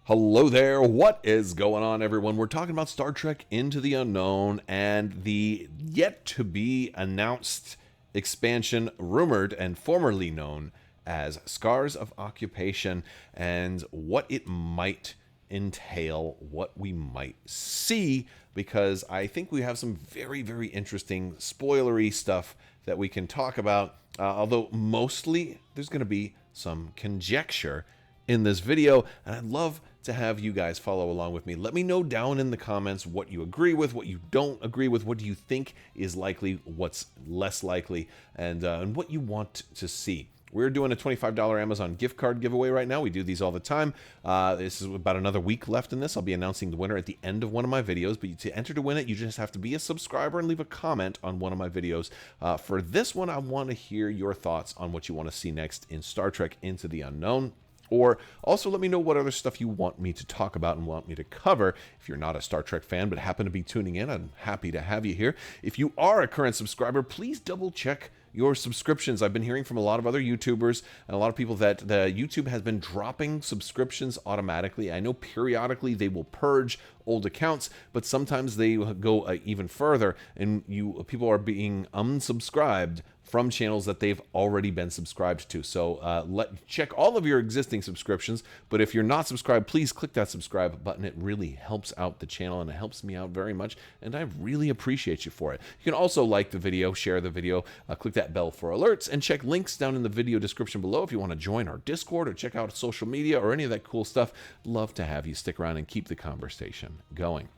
Hello there, what is going on, everyone? We're talking about Star Trek Into the Unknown and the yet-to-be announced expansion rumored and formerly known as Scars of Occupation, and what it might entail, what we might see, because I think we have some very, very interesting spoilery stuff that we can talk about, although mostly there's going to be some conjecture in this video, and I'd love to have you guys follow along with me. Let me know down in the comments what you agree with, what you don't agree with, what do you think is likely, what's less likely, and what you want to see. We're doing a $25 Amazon gift card giveaway right now. We do these all the time. This is about another week left in this. I'll be announcing the winner at the end of one of my videos. But to enter to win it, you just have to be a subscriber and leave a comment on one of my videos. For this one, I want to hear your thoughts on what you want to see next in Star Trek Into the Unknown. Or also let me know what other stuff you want me to talk about and want me to cover. If you're not a Star Trek fan but happen to be tuning in, I'm happy to have you here. If you are a current subscriber, please double check your subscriptions. I've been hearing from a lot of other YouTubers and a lot of people that YouTube has been dropping subscriptions automatically. I know periodically they will purge old accounts, but sometimes they go even further, and people are being unsubscribed from channels that they've already been subscribed to. So check all of your existing subscriptions, but if you're not subscribed, please click that subscribe button. It really helps out the channel, and it helps me out very much, and I really appreciate you for it. You can also like the video, share the video, click that bell for alerts, and check links down in the video description below if you want to join our Discord or check out social media or any of that cool stuff. Love to have you stick around and keep the conversation going.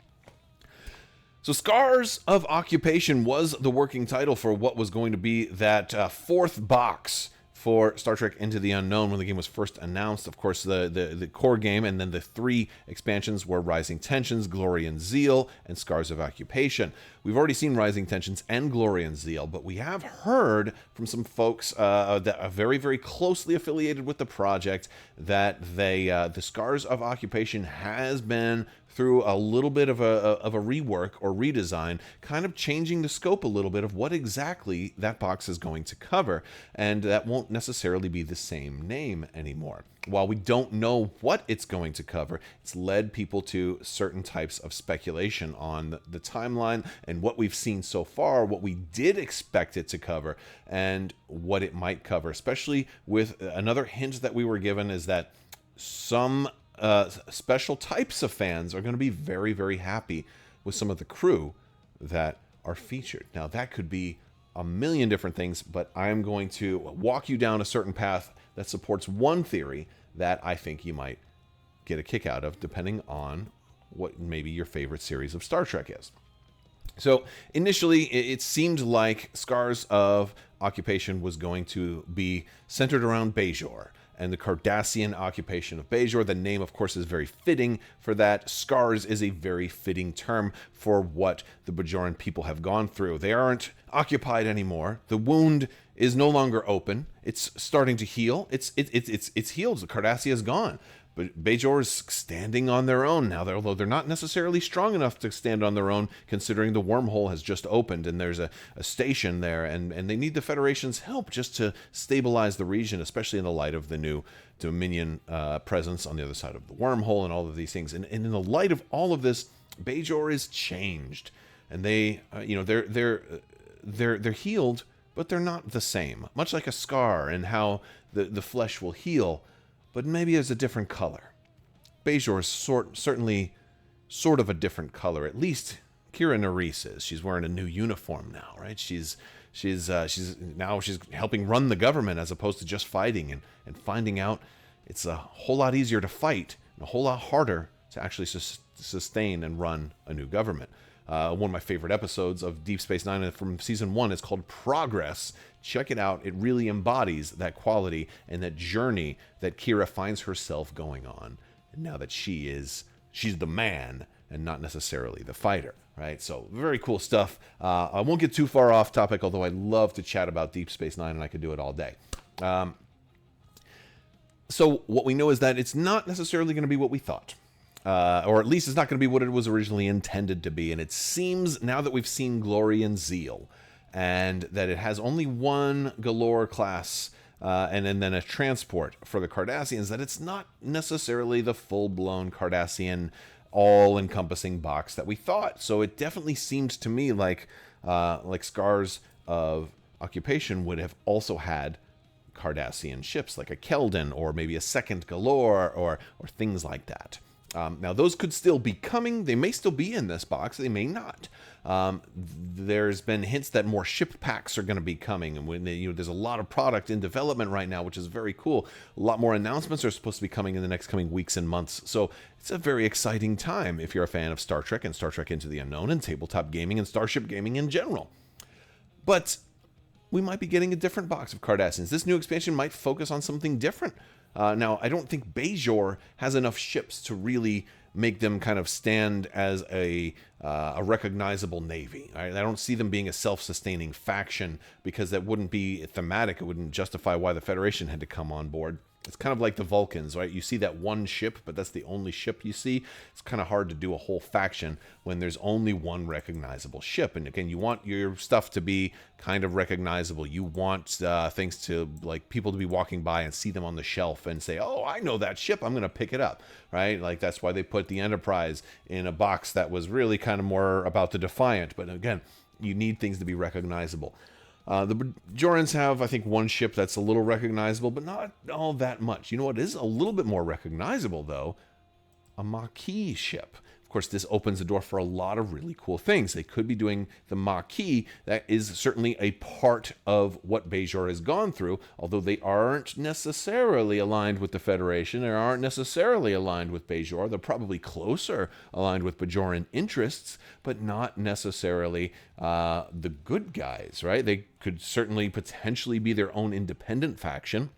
So Scars of Occupation was the working title for what was going to be that fourth box for Star Trek Into the Unknown when the game was first announced. Of course, the core game, and then the three expansions were Rising Tensions, Glory and Zeal, and Scars of Occupation. We've already seen Rising Tensions and Glory and Zeal, but we have heard from some folks that are very, very closely affiliated with the project that the Scars of Occupation has been through a little bit of a rework or redesign, kind of changing the scope a little bit of what exactly that box is going to cover, and that won't necessarily be the same name anymore. While we don't know what it's going to cover, it's led people to certain types of speculation on the timeline and what we've seen so far, what we did expect it to cover, and what it might cover, especially with another hint that we were given is that some special types of fans are going to be very, very happy with some of the crew that are featured. Now, that could be a million different things, but I'm going to walk you down a certain path that supports one theory that I think you might get a kick out of, depending on what maybe your favorite series of Star Trek is. So initially, it seemed like Scars of Occupation was going to be centered around Bajor and the Cardassian occupation of Bajor. The name, of course, is very fitting for that. Scars is a very fitting term for what the Bajoran people have gone through. They aren't occupied anymore. The wound is no longer open. It's starting to heal. It's healed. The Cardassia is gone. But Bajor is standing on their own now, although they're not necessarily strong enough to stand on their own, considering the wormhole has just opened and there's a station there, and they need the Federation's help just to stabilize the region, especially in the light of the new Dominion presence on the other side of the wormhole and all of these things. And in the light of all of this, Bajor is changed, and they're healed, but they're not the same. Much like a scar and how the flesh will heal, but maybe it's a different color. Bajor is certainly sort of a different color. At least Kira Nerys is. She's wearing a new uniform now, right? She's helping run the government as opposed to just fighting and finding out it's a whole lot easier to fight and a whole lot harder to actually sustain and run a new government. One of my favorite episodes of Deep Space Nine from Season 1 is called Progress. Check it out. It really embodies that quality and that journey that Kira finds herself going on. And now that she's the man and not necessarily the fighter, right? So very cool stuff. I won't get too far off topic, although I love to chat about Deep Space Nine and I could do it all day. So what we know is that it's not necessarily going to be what we thought. Or at least it's not going to be what it was originally intended to be. And it seems, now that we've seen Glory and Zeal, and that it has only one Galore class and then a transport for the Cardassians, that it's not necessarily the full-blown Cardassian all-encompassing box that we thought. So it definitely seemed to me like Scars of Occupation would have also had Cardassian ships, like a Keldon or maybe a second Galore or things like that. Now, those could still be coming. They may still be in this box. They may not. There's been hints that more ship packs are going to be coming, and when there's a lot of product in development right now, which is very cool. A lot more announcements are supposed to be coming in the next coming weeks and months. So it's a very exciting time if you're a fan of Star Trek and Star Trek Into the Unknown and tabletop gaming and starship gaming in general. But we might be getting a different box of Cardassians. This new expansion might focus on something different. Now, I don't think Bajor has enough ships to really make them kind of stand as a recognizable navy. I don't see them being a self-sustaining faction, because that wouldn't be thematic. It wouldn't justify why the Federation had to come on board. It's kind of like the Vulcans, right? You see that one ship, but that's the only ship you see. It's kind of hard to do a whole faction when there's only one recognizable ship. And again, you want your stuff to be kind of recognizable. You want things to, like, people to be walking by and see them on the shelf and say, oh, I know that ship, I'm going to pick it up, right? Like, that's why they put the Enterprise in a box that was really kind of more about the Defiant. But again, you need things to be recognizable. The Bajorans have, I think, one ship that's a little recognizable, but not all that much. You know what is a little bit more recognizable, though? A Maquis ship. Of course, this opens the door for a lot of really cool things. They could be doing the Maquis. That is certainly a part of what Bajor has gone through, although they aren't necessarily aligned with the Federation. They aren't necessarily aligned with Bajor. They're probably closer aligned with Bajoran interests, but not necessarily the good guys, right? They could certainly potentially be their own independent faction.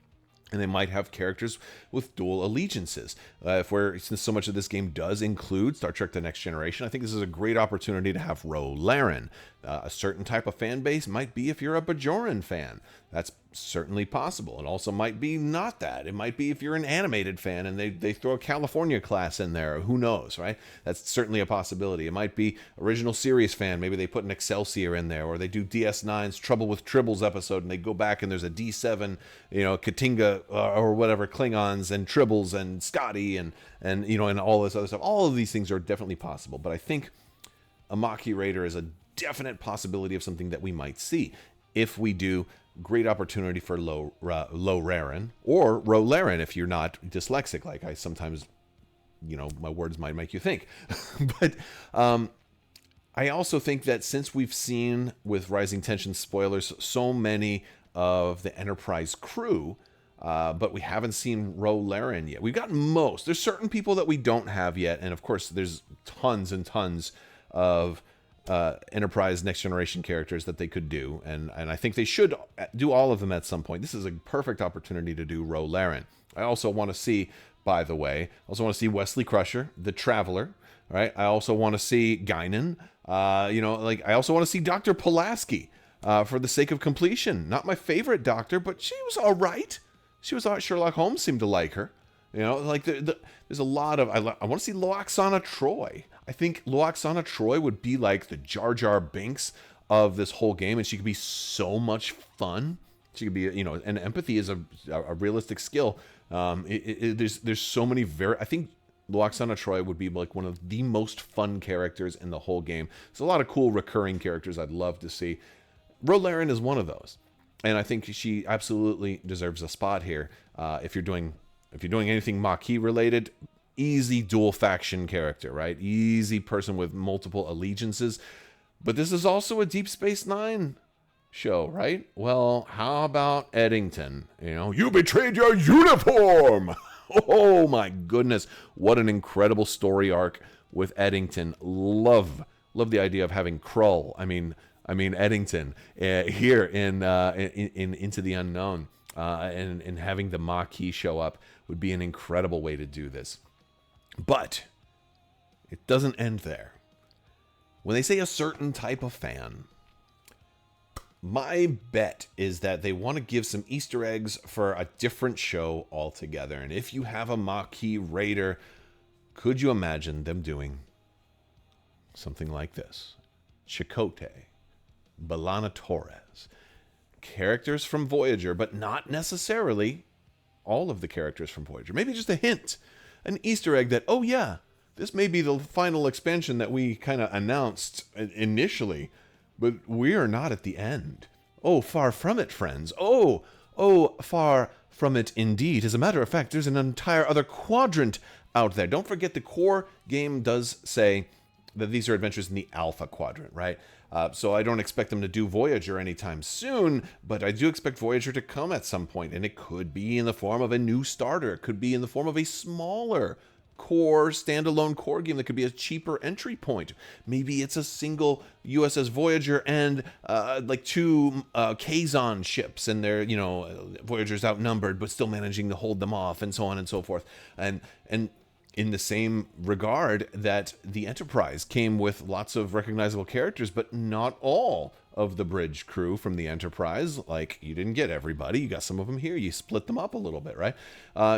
And they might have characters with dual allegiances. Since so much of this game does include Star Trek The Next Generation, I think this is a great opportunity to have Ro Laren. A certain type of fan base might be if you're a Bajoran fan. That's certainly possible. It also might be not that. It might be if you're an animated fan and they throw a California class in there. Who knows, right? That's certainly a possibility. It might be original series fan. Maybe they put an Excelsior in there, or they do DS9's Trouble with Tribbles episode and they go back and there's a D7, Katinga or whatever, Klingons and Tribbles and Scotty and all this other stuff. All of these things are definitely possible. But I think a Maquis Raider is a definite possibility of something that we might see. If we do, great opportunity for Lo Laren or Ro Laren if you're not dyslexic, like I sometimes, my words might make you think. But I also think that since we've seen with Rising Tension spoilers so many of the Enterprise crew, but we haven't seen Ro Laren yet. We've got most. There's certain people that we don't have yet, and of course there's tons and tons of Enterprise Next Generation characters that they could do, and I think they should do all of them at some point. This is a perfect opportunity to do Ro Laren. I also want to see, by the way, Wesley Crusher, the Traveler, right? I also want to see Guinan. I also want to see Dr. Pulaski, for the sake of completion. Not my favorite doctor, but she was all right. She was all right. Sherlock Holmes seemed to like her. There's a lot of... I want to see Loaxana Troi. I think Loaxana Troi would be like the Jar Jar Binks of this whole game, and she could be so much fun. She could be, and empathy is a realistic skill. There's so many I think Loaxana Troi would be like one of the most fun characters in the whole game. There's a lot of cool recurring characters I'd love to see. Ro Laren is one of those, and I think she absolutely deserves a spot here. If you're doing anything Maquis related, easy dual faction character, right? Easy person with multiple allegiances. But this is also a Deep Space Nine show, right? Well, how about Eddington? You betrayed your uniform. Oh my goodness, what an incredible story arc with Eddington. Love the idea of having Krull. I mean Eddington here in Into the Unknown, and having the Maquis show up would be an incredible way to do this. But it doesn't end there. When they say a certain type of fan, my bet is that they want to give some Easter eggs for a different show altogether. And if you have a Maquis Raider, could you imagine them doing something like this? Chakotay, B'Elanna Torres, characters from Voyager, but not necessarily all of the characters from Voyager. Maybe just a hint, an Easter egg that, oh yeah, this may be the final expansion that we kind of announced initially, but we are not at the end. Oh, far from it, friends. Oh, far from it indeed. As a matter of fact, there's an entire other quadrant out there. Don't forget the core game does say that these are adventures in the Alpha Quadrant, right? So I don't expect them to do Voyager anytime soon, but I do expect Voyager to come at some point, and it could be in the form of a new starter. It could be in the form of a smaller core, standalone core game that could be a cheaper entry point. Maybe it's a single USS Voyager and like 2 Kazon ships, and they're, Voyager's outnumbered, but still managing to hold them off, and so on and so forth. And in the same regard that the Enterprise came with lots of recognizable characters, but not all of the bridge crew from the Enterprise. Like, you didn't get everybody. You got some of them here. You split them up a little bit, right?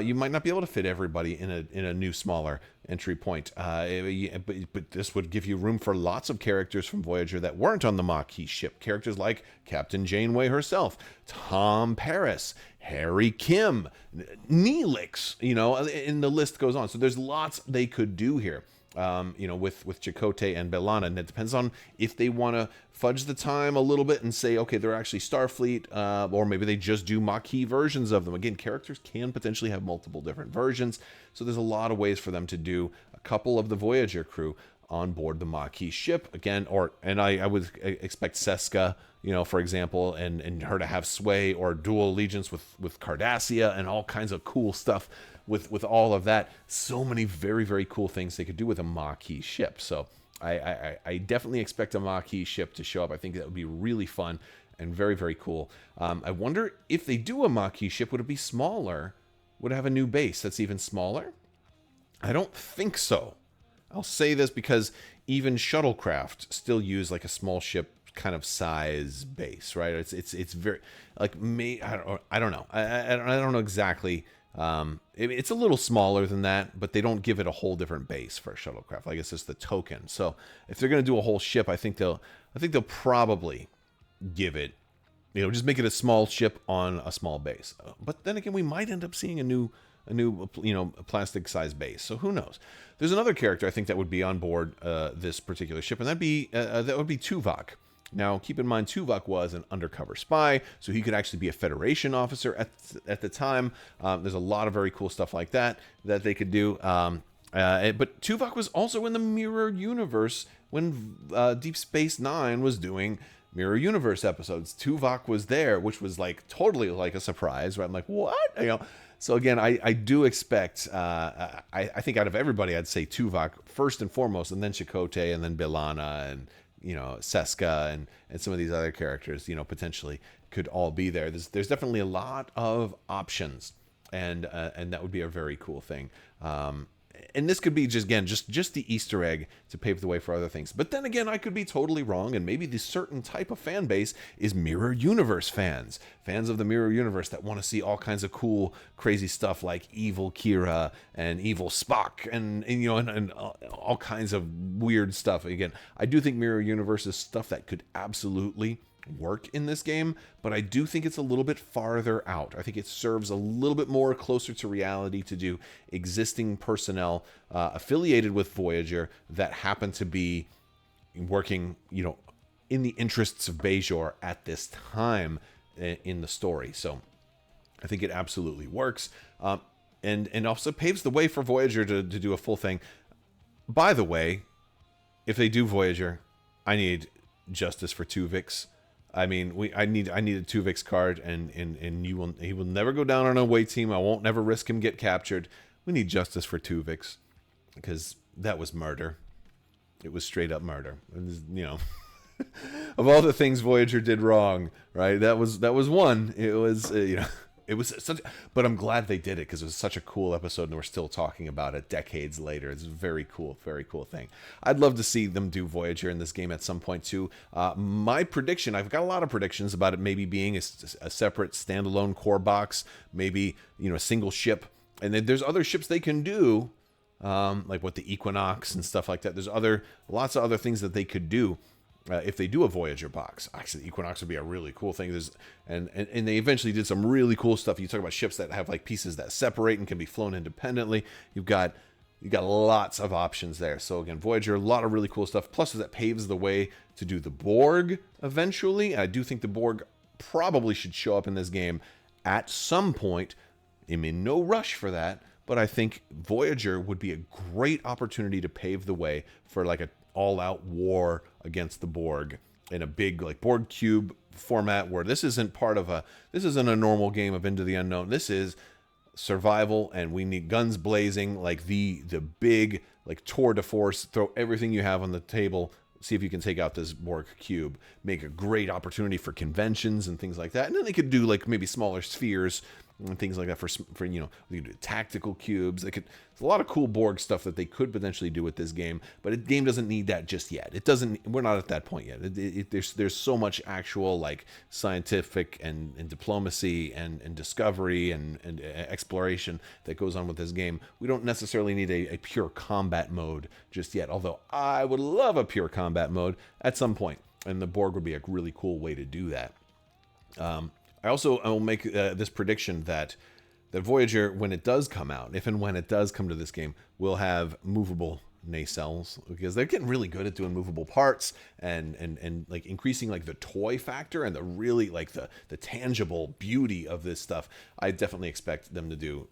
You might not be able to fit everybody in a new, smaller entry point. But this would give you room for lots of characters from Voyager that weren't on the Maquis ship. Characters like Captain Janeway herself, Tom Paris, Harry Kim, Neelix, and the list goes on. So there's lots they could do here. With Chakotay and B'Elanna, and it depends on if they want to fudge the time a little bit and say, okay, they're actually Starfleet, or maybe they just do Maquis versions of them. Again, characters can potentially have multiple different versions, so there's a lot of ways for them to do a couple of the Voyager crew on board the Maquis ship again, and I would expect Seska, for example, and her to have sway or dual allegiance with Cardassia and all kinds of cool stuff. With all of that, so many very, very cool things they could do with a Maquis ship. So I definitely expect a Maquis ship to show up. I think that would be really fun and very, very cool. I wonder if they do a Maquis ship, would it be smaller? Would it have a new base that's even smaller? I don't think so. I'll say this because even shuttlecraft still use like a small ship kind of size base, right? It's very like I don't know. I don't know exactly. It's a little smaller than that, but they don't give it a whole different base for a shuttlecraft. Like, it's just the token. So if they're going to do a whole ship, I think they'll probably give it, just make it a small ship on a small base. But then again, we might end up seeing a new plastic size base. So who knows? There's another character I think that would be on board this particular ship, and that would be Tuvok. Now, keep in mind, Tuvok was an undercover spy, so he could actually be a Federation officer at the time. There's a lot of very cool stuff like that they could do. But Tuvok was also in the Mirror Universe when Deep Space Nine was doing Mirror Universe episodes. Tuvok was there, which was like totally like a surprise, right? I'm like, what? So again, I do expect, I think out of everybody, I'd say Tuvok first and foremost, and then Chakotay, and then B'Elanna, and Seska and some of these other characters, potentially could all be there. There's definitely a lot of options, and that would be a very cool thing. And this could be just the Easter egg to pave the way for other things. But then again, I could be totally wrong, and maybe this certain type of fan base is Mirror Universe fans of the Mirror Universe that want to see all kinds of cool, crazy stuff like evil Kira and evil Spock and all kinds of weird stuff. Again, I do think Mirror Universe is stuff that could absolutely work in this game, but I do think it's a little bit farther out. I think it serves a little bit more closer to reality to do existing personnel affiliated with Voyager that happen to be working, in the interests of Bajor at this time in the story. So I think it absolutely works, and also paves the way for Voyager to do a full thing. By the way, if they do Voyager, I need justice for Tuvix. I mean, I need a Tuvix card, and he will never go down on a away team. I won't never risk him get captured. We need justice for Tuvix, because that was murder. It was straight up murder. It was, of all the things Voyager did wrong, right? That was one. It was it was such. But I'm glad they did it, because it was such a cool episode, and we're still talking about it decades later. It's a very cool thing. I'd love to see them do Voyager in this game at some point too. My prediction, I've got a lot of predictions about it maybe being a separate standalone core box, maybe a single ship, and then there's other ships they can do, like what the Equinox and stuff like that. There's lots of other things that they could do. if they do a Voyager box. Actually, Equinox would be a really cool thing. And they eventually did some really cool stuff. You talk about ships that have like pieces that separate and can be flown independently. You got lots of options there. So again, Voyager, a lot of really cool stuff. Plus, that paves the way to do the Borg eventually. I do think the Borg probably should show up in this game at some point. I'm in no rush for that, but I think Voyager would be a great opportunity to pave the way for like an all-out war against the Borg in a big like Borg cube format, where this isn't a normal game of Into the Unknown. This is survival, and we need guns blazing, like the big like tour de force. Throw everything you have on the table. See if you can take out this Borg cube. Make a great opportunity for conventions and things like that. And then they could do like maybe smaller spheres and things like that for you know, they could do tactical cubes. There's a lot of cool Borg stuff that they could potentially do with this game, but the game doesn't need that just yet. It doesn't. We're not at that point yet. There's so much actual like scientific and diplomacy and discovery and exploration that goes on with this game. We don't necessarily need a pure combat mode just yet. Although I would love a pure combat mode at some point, and the Borg would be a really cool way to do that. I will make this prediction that Voyager, when it does come out, if and when it does come to this game, will have movable nacelles, because they're getting really good at doing movable parts and like increasing like the toy factor and the really like the tangible beauty of this stuff. I definitely expect them to do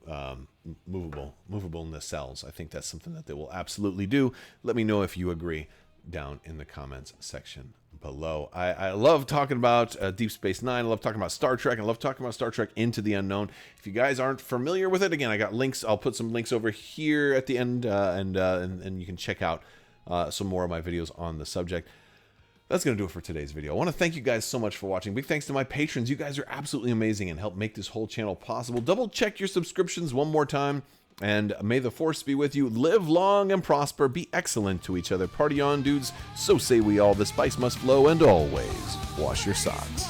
movable nacelles. I think that's something that they will absolutely do. Let me know if you agree down in the comments section below. I love talking about Deep Space Nine. I love talking about Star Trek. I love talking about Star Trek Into the Unknown. If you guys aren't familiar with it, again, I got links. I'll put some links over here at the end, and you can check out some more of my videos on the subject. That's going to do it for today's video. I want to thank you guys so much for watching. Big thanks to my patrons. You guys are absolutely amazing and help make this whole channel possible. Double check your subscriptions one more time. And may the force be with you. Live long and prosper. Be excellent to each other. Party on, dudes. So say we all. The spice must flow. And always wash your socks.